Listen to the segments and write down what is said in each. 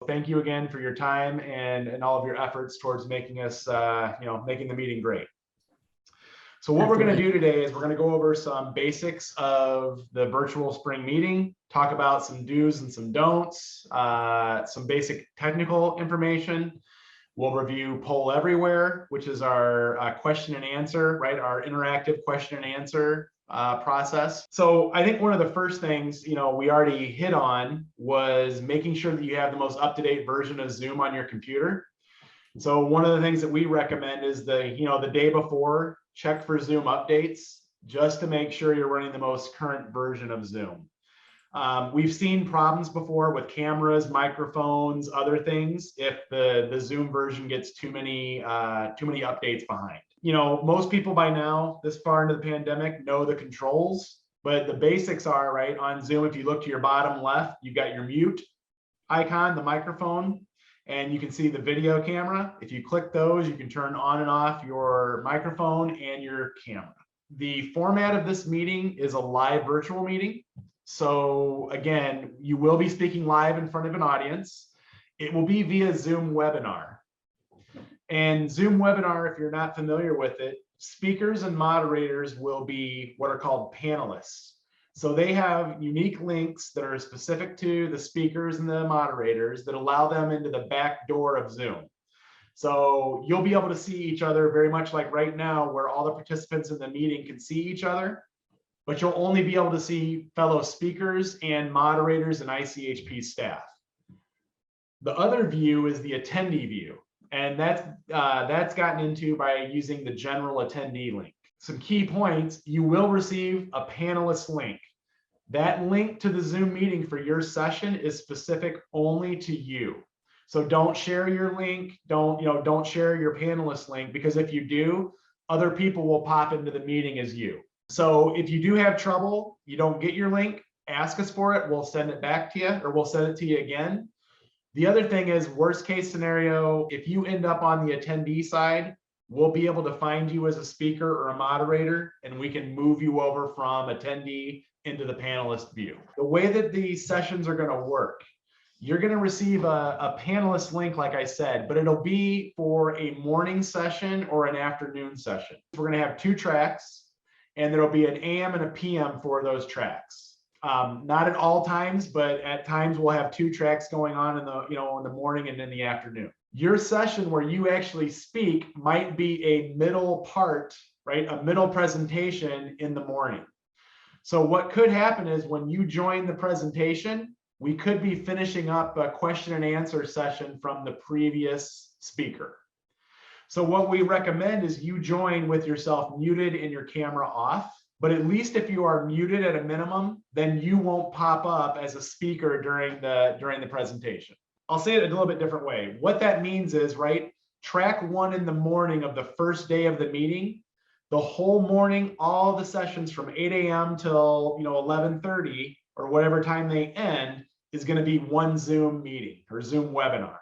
thank you again for your time and all of your efforts towards making us, making the meeting great. So what we're going to do today is we're going to go over some basics of the virtual spring meeting, talk about some do's and some don'ts, some basic technical information. We'll review Poll Everywhere, which is our question and answer, right? Our interactive question and answer process. So I think one of the first things, we already hit on was making sure that you have the most up-to-date version of Zoom on your computer. So one of the things that we recommend is the day before, check for Zoom updates just to make sure you're running the most current version of Zoom. We've seen problems before with cameras, microphones, other things if the Zoom version gets too many updates behind. Most people by now, this far into the pandemic, know the controls, but the basics are, right, on Zoom, if you look to your bottom left, you've got your mute icon, the microphone, and you can see the video camera. If you click those, you can turn on and off your microphone and your camera. The format of this meeting is a live virtual meeting. So again, you will be speaking live in front of an audience. It will be via Zoom webinar. And Zoom webinar, if you're not familiar with it, speakers and moderators will be what are called panelists. So they have unique links that are specific to the speakers and the moderators that allow them into the back door of Zoom. So you'll be able to see each other very much like right now, where all the participants in the meeting can see each other, but you'll only be able to see fellow speakers and moderators and ICHP staff. The other view is the attendee view, and that's gotten into by using the general attendee link. Some key points: you will receive a panelist link. That link to the Zoom meeting for your session is specific only to you. So don't share your link, don't share your panelist link, because if you do, other people will pop into the meeting as you. So if you do have trouble, you don't get your link, ask us for it, we'll send it back to you, or we'll send it to you again. The other thing is, worst case scenario, if you end up on the attendee side, we'll be able to find you as a speaker or a moderator, and we can move you over from attendee into the panelist view. The way that these sessions are going to work, you're going to receive a panelist link, like I said, but it'll be for a morning session or an afternoon session. We're going to have 2 tracks, and there'll be an AM and a PM for those tracks. Not at all times, but at times we'll have 2 tracks going on in the morning and in the afternoon. Your session where you actually speak might be a middle part, right? A middle presentation in the morning. So what could happen is when you join the presentation, we could be finishing up a question and answer session from the previous speaker. So what we recommend is you join with yourself muted and your camera off, but at least if you are muted at a minimum, then you won't pop up as a speaker during the presentation. I'll say it a little bit different way. What that means is, right, track 1 in the morning of the first day of the meeting, the whole morning, all the sessions from 8 a.m. till 11:30 or whatever time they end is going to be one Zoom meeting or Zoom webinar.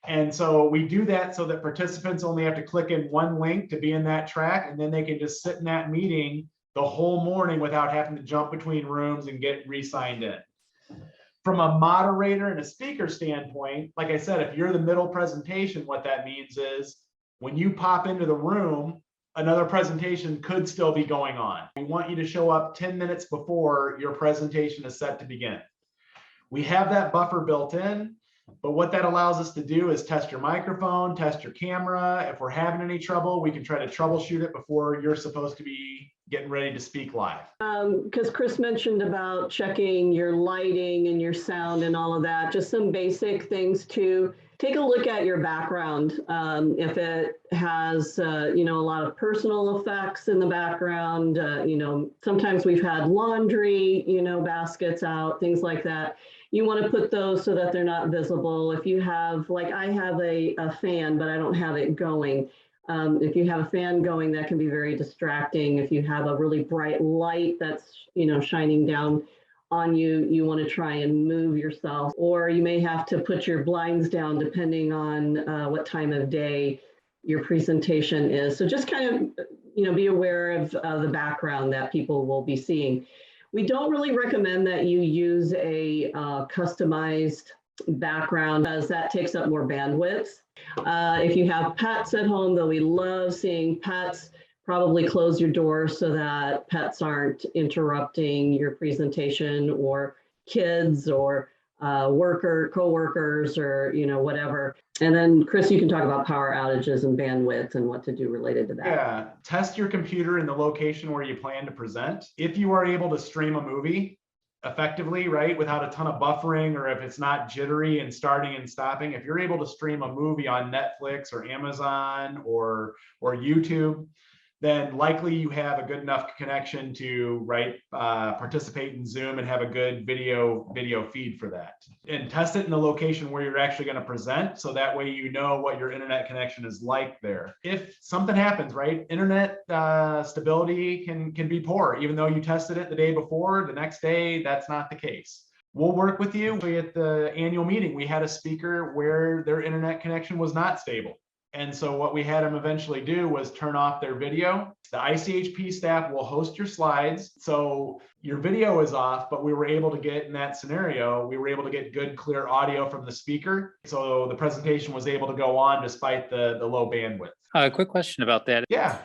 And so we do that so that participants only have to click in one link to be in that track, and then they can just sit in that meeting the whole morning without having to jump between rooms and get re-signed in. From a moderator and a speaker standpoint, like I said, if you're the middle presentation, what that means is when you pop into the room, another presentation could still be going on. We want you to show up 10 minutes before your presentation is set to begin. We have that buffer built in, but what that allows us to do is test your microphone, test your camera. If we're having any trouble, we can try to troubleshoot it before you're supposed to be getting ready to speak live. Because Chris mentioned about checking your lighting and your sound and all of that, just some basic things to take a look at your background. If it has, a lot of personal effects in the background, sometimes we've had laundry, baskets out, things like that. You want to put those so that they're not visible. If you have, like I have a fan, but I don't have it going. If you have a fan going, that can be very distracting. If you have a really bright light that's, shining down on you, you want to try and move yourself, or you may have to put your blinds down depending on what time of day your presentation is. So just kind of, be aware of the background that people will be seeing. We don't really recommend that you use a customized background, because that takes up more bandwidth. If you have pets at home, though we love seeing pets, probably close your door so that pets aren't interrupting your presentation, or kids, or co-workers, or whatever. And then Chris, you can talk about power outages and bandwidth and what to do related to that. Yeah, test your computer in the location where you plan to present. If you are able to stream a movie effectively, right, without a ton of buffering, or if it's not jittery and starting and stopping, if you're able to stream a movie on Netflix or Amazon or YouTube, then likely you have a good enough connection to participate in Zoom and have a good video feed for that. And test it in the location where you're actually going to present, so that way you know what your internet connection is like there. If something happens, right, internet stability can be poor, even though you tested it the day before. The next day, that's not the case. We'll work with you. At the annual meeting, we had a speaker where their internet connection was not stable. And so what we had them eventually do was turn off their video. The ICHP staff will host your slides. So your video is off, but we were able to get, in that scenario, we were able to get good, clear audio from the speaker. So the presentation was able to go on despite the low bandwidth. A quick question about that. Yeah.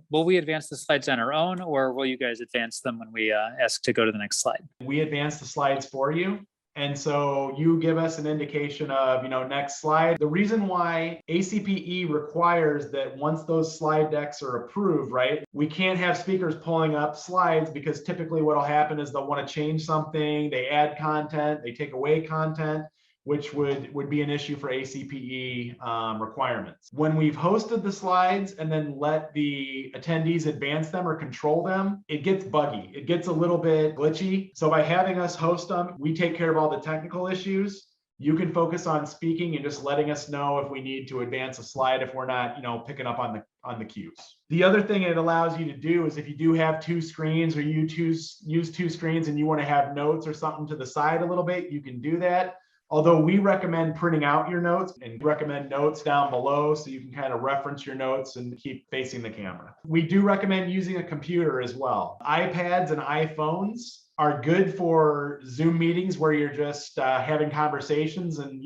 Will we advance the slides on our own, or will you guys advance them when we ask to go to the next slide? We advance the slides for you. And so you give us an indication of, next slide. The reason why ACPE requires that once those slide decks are approved, right, we can't have speakers pulling up slides, because typically what will happen is they'll want to change something, they add content, they take away content, which would be an issue for ACPE requirements. When we've hosted the slides and then let the attendees advance them or control them, it gets buggy. It gets a little bit glitchy. So by having us host them, we take care of all the technical issues. You can focus on speaking and just letting us know if we need to advance a slide if we're not, picking up on the cues. The other thing it allows you to do is, if you do have two screens, or you use two screens and you want to have notes or something to the side a little bit, you can do that. Although we recommend printing out your notes, and recommend notes down below so you can kind of reference your notes and keep facing the camera. We do recommend using a computer as well. iPads and iPhones are good for Zoom meetings where you're just having conversations and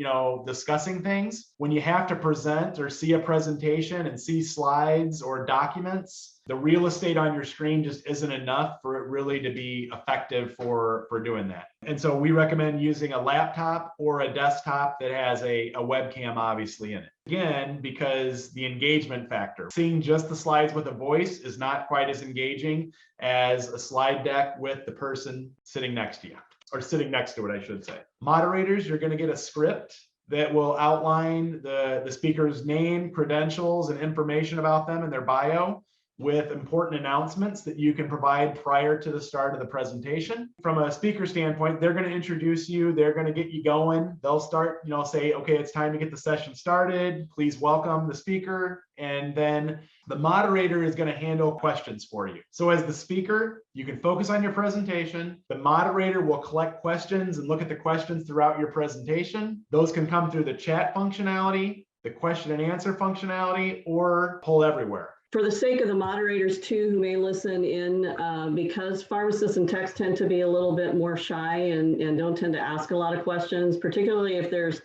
discussing things. When you have to present or see a presentation and see slides or documents, the real estate on your screen just isn't enough for it really to be effective for doing that. And so we recommend using a laptop or a desktop that has a webcam obviously in it. Again, because the engagement factor, seeing just the slides with a voice is not quite as engaging as a slide deck with the person sitting next to you, or sitting next to it, I should say. Moderators, you're going to get a script that will outline the speaker's name, credentials, and information about them and their bio, with important announcements that you can provide prior to the start of the presentation. From a speaker standpoint, they're going to introduce you, they're going to get you going. They'll start, say, okay, it's time to get the session started. Please welcome the speaker. And then the moderator is going to handle questions for you. So as the speaker, you can focus on your presentation. The moderator will collect questions and look at the questions throughout your presentation. Those can come through the chat functionality, the question and answer functionality, or poll everywhere. For the sake of the moderators too, who may listen in, because pharmacists and techs tend to be a little bit more shy and don't tend to ask a lot of questions, particularly if there's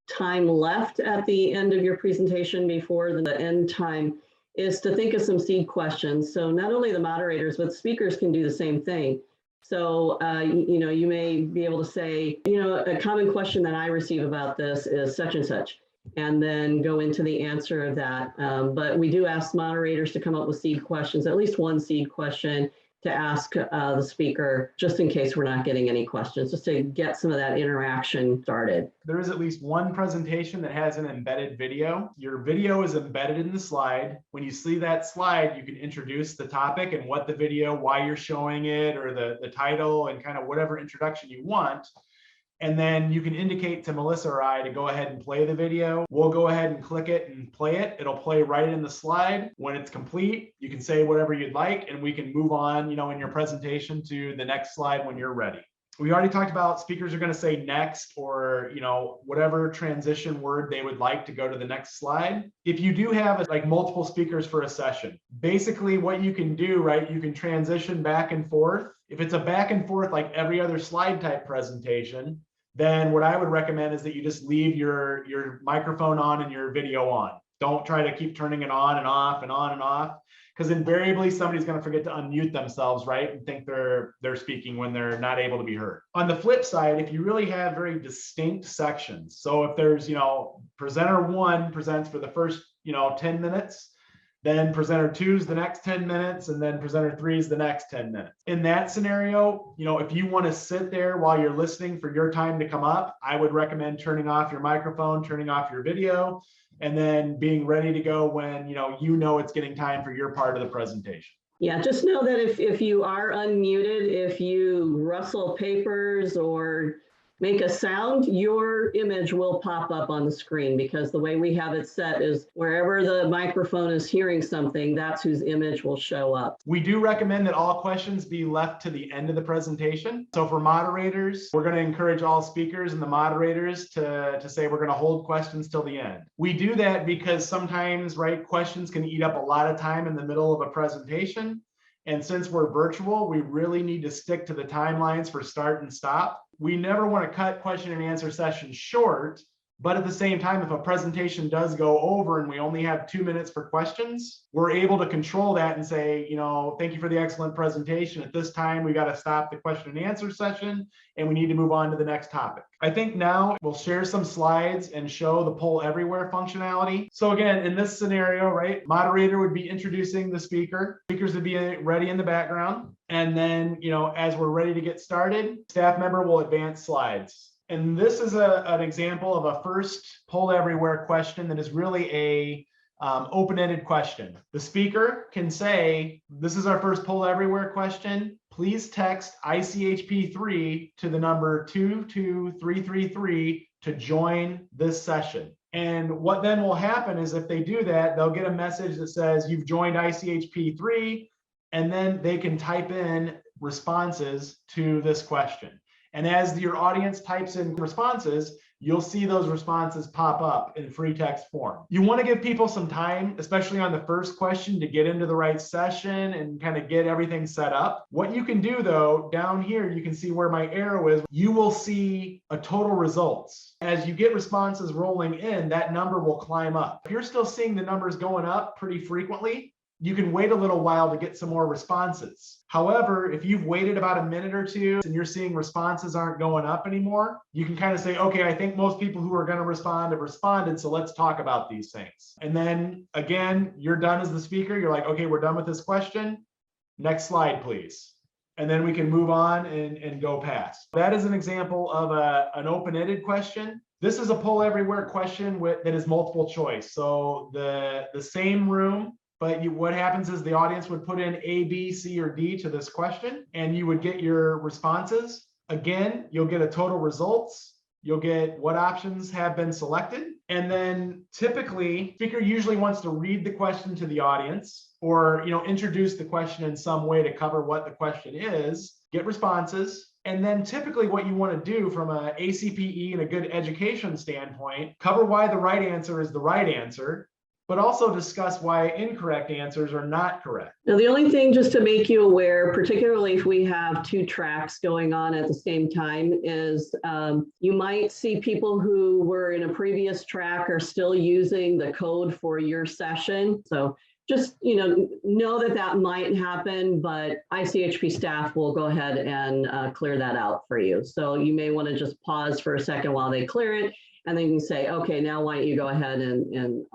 time left at the end of your presentation before the end time, is to think of some seed questions. So not only the moderators, but speakers can do the same thing. So, you may be able to say, a common question that I receive about this is such and such, and then go into the answer of that. But we do ask moderators to come up with seed questions, at least one seed question to ask the speaker, just in case we're not getting any questions, just to get some of that interaction started. There is at least one presentation that has an embedded video. Your video is embedded in the slide. When you see that slide, you can introduce the topic and what the video, why you're showing it, or the title, and kind of whatever introduction you want. And then you can indicate to Melissa or I to go ahead and play the video. We'll go ahead and click it and play it. It'll play right in the slide. When it's complete, you can say whatever you'd like, and we can move on, in your presentation to the next slide when you're ready. We already talked about speakers are going to say next, or, whatever transition word they would like to go to the next slide. If you do have multiple speakers for a session, basically what you can do, right, you can transition back and forth. If it's a back and forth like every other slide type presentation, then what I would recommend is that you just leave your microphone on and your video on. Don't try to keep turning it on and off and on and off, because invariably somebody's going to forget to unmute themselves, right? And think they're speaking when they're not able to be heard. On the flip side, if you really have very distinct sections, so if there's, presenter 1 presents for the first, 10 minutes, then presenter 2 is the next 10 minutes, and then presenter 3 is the next 10 minutes. In that scenario, if you want to sit there while you're listening for your time to come up, I would recommend turning off your microphone, turning off your video, and then being ready to go when it's getting time for your part of the presentation. Yeah, just know that if you are unmuted, if you rustle papers or make a sound, your image will pop up on the screen, because the way we have it set is wherever the microphone is hearing something, that's whose image will show up. We do recommend that all questions be left to the end of the presentation. So for moderators, we're going to encourage all speakers and the moderators to say we're going to hold questions till the end. We do that because sometimes, right, questions can eat up a lot of time in the middle of a presentation. And since we're virtual, we really need to stick to the timelines for start and stop. We never want to cut question and answer sessions short, but at the same time, if a presentation does go over and we only have 2 minutes for questions, we're able to control that and say, thank you for the excellent presentation. At this time, we got to stop the question and answer session and we need to move on to the next topic. I think now we'll share some slides and show the poll everywhere functionality. So again, in this scenario, right, moderator would be introducing the speaker. Speakers would be ready in the background. And then, as we're ready to get started, staff member will advance slides. And this is an example of a first poll everywhere question that is really a open-ended question. The speaker can say, this is our first poll everywhere question. Please text ICHP3 to the number 22333 to join this session. And what then will happen is if they do that, they'll get a message that says you've joined ICHP3, and then they can type in responses to this question. And as your audience types in responses, you'll see those responses pop up in free text form. You want to give people some time, especially on the first question, to get into the right session and kind of get everything set up. What you can do though, down here, you can see where my arrow is. You will see a total results. As you get responses rolling in, that number will climb up. If you're still seeing the numbers going up pretty frequently, you can wait a little while to get some more responses. However, if you've waited about a minute or two and you're seeing responses aren't going up anymore, you can kind of say, okay, I think most people who are going to respond have responded, so let's talk about these things. And then again, you're done as the speaker. You're like, okay, we're done with this question. Next slide, please. And then we can move on and go past. That is an example of an open-ended question. This is a poll everywhere question that is multiple choice. So the same room, but what happens is the audience would put in A, B, C, or D to this question, and you would get your responses. Again, you'll get a total results. You'll get what options have been selected. And then typically, speaker usually wants to read the question to the audience or introduce the question in some way to cover what the question is, get responses. And then typically what you want to do from a ACPE and a good education standpoint, cover why the right answer is the right answer, but also discuss why incorrect answers are not correct. Now, the only thing just to make you aware, particularly if we have 2 tracks going on at the same time, is you might see people who were in a previous track are still using the code for your session. So just know that might happen, but ICHP staff will go ahead and clear that out for you. So you may want to just pause for a second while they clear it, and then you can say, okay, now why don't you go ahead and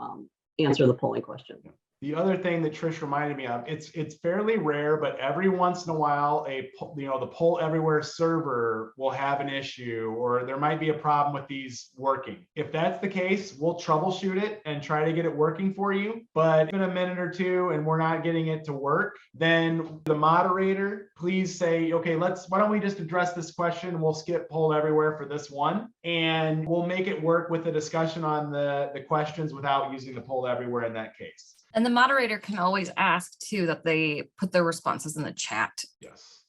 answer the polling question. The other thing that Trish reminded me of, it's fairly rare, but every once in a while, the poll everywhere server will have an issue, or there might be a problem with these working. If that's the case, we'll troubleshoot it and try to get it working for you. But if in a minute or two and we're not getting it to work, then the moderator, please say, okay, why don't we just address this question? We'll skip poll everywhere for this one, and we'll make it work with the discussion on the questions without using the poll everywhere in that case. And the moderator can always ask too that they put their responses in the chat. Yes.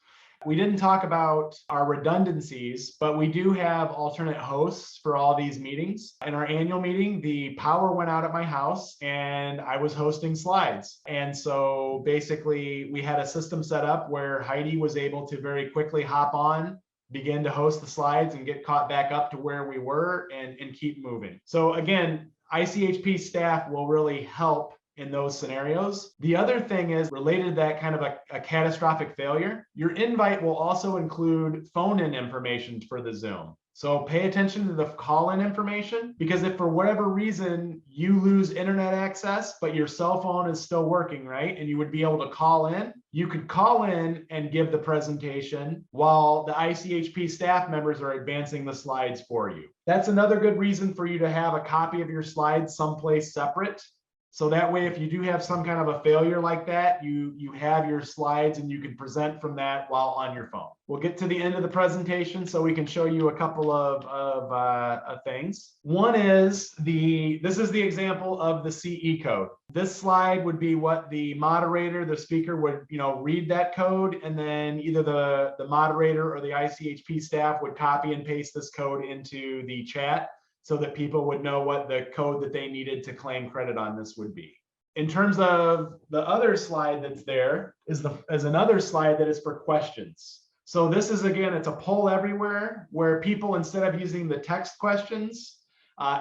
We didn't talk about our redundancies, but we do have alternate hosts for all these meetings. In our annual meeting, the power went out at my house and I was hosting slides. And so basically we had a system set up where Heidi was able to very quickly hop on begin to host the slides and get caught back up to where we were and keep moving. So again, ICHP staff will really help in those scenarios. The other thing is related to that kind of a catastrophic failure. Your invite will also include phone-in information for the Zoom. So pay attention to the call-in information, because if for whatever reason you lose internet access, but your cell phone is still working, right? And you would be able to call in, you could call in and give the presentation while the ICHP staff members are advancing the slides for you. That's another good reason for you to have a copy of your slides someplace separate. So that way, if you do have some kind of a failure like that, you have your slides and you can present from that while on your phone. We'll get to the end of the presentation so we can show you a couple of things. One is this is the example of the CE code. This slide would be what the moderator, the speaker would, read that code, and then either the moderator or the ICHP staff would copy and paste this code into the chat, so that people would know what the code that they needed to claim credit on this would be. In terms of the other slide that's there is another slide that is for questions. So this is, again, it's a poll everywhere where people, instead of using the text questions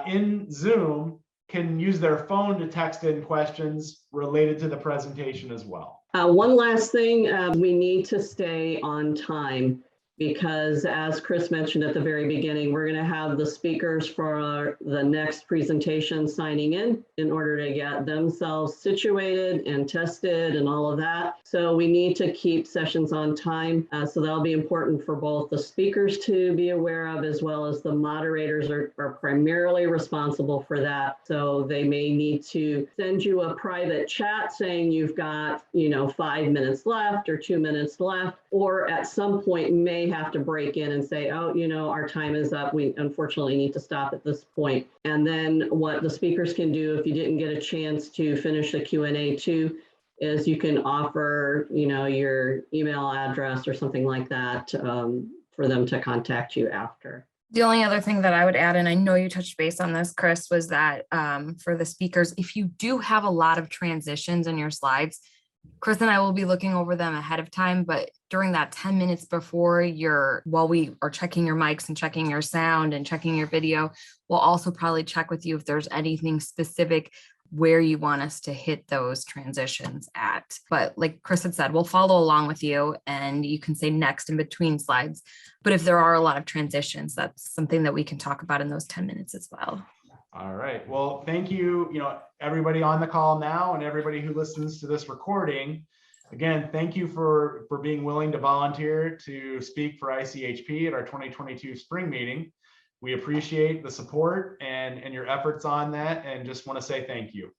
in Zoom, can use their phone to text in questions related to the presentation as well. One last thing, we need to stay on time, because as Chris mentioned at the very beginning, we're going to have the speakers for the next presentation signing in order to get themselves situated and tested and all of that. So we need to keep sessions on time. So that'll be important for both the speakers to be aware of, as well as the moderators are primarily responsible for that. So they may need to send you a private chat saying you've got, 5 minutes left or 2 minutes left, or at some point may have to break in and say, oh, our time is up. We unfortunately need to stop at this point. And then what the speakers can do, if you didn't get a chance to finish the Q&A too, is you can offer, your email address or something like that for them to contact you after. The only other thing that I would add, and I know you touched base on this, Chris, was that for the speakers, if you do have a lot of transitions in your slides, Chris and I will be looking over them ahead of time, but during that 10 minutes before while we are checking your mics and checking your sound and checking your video, we'll also probably check with you if there's anything specific where you want us to hit those transitions at. But like Chris had said, we'll follow along with you and you can say next in between slides. But if there are a lot of transitions, that's something that we can talk about in those 10 minutes as well. All right. Well, thank you, everybody on the call now and everybody who listens to this recording. Again, thank you for being willing to volunteer to speak for ICHP at our 2022 spring meeting. We appreciate the support and your efforts on that, and just want to say thank you.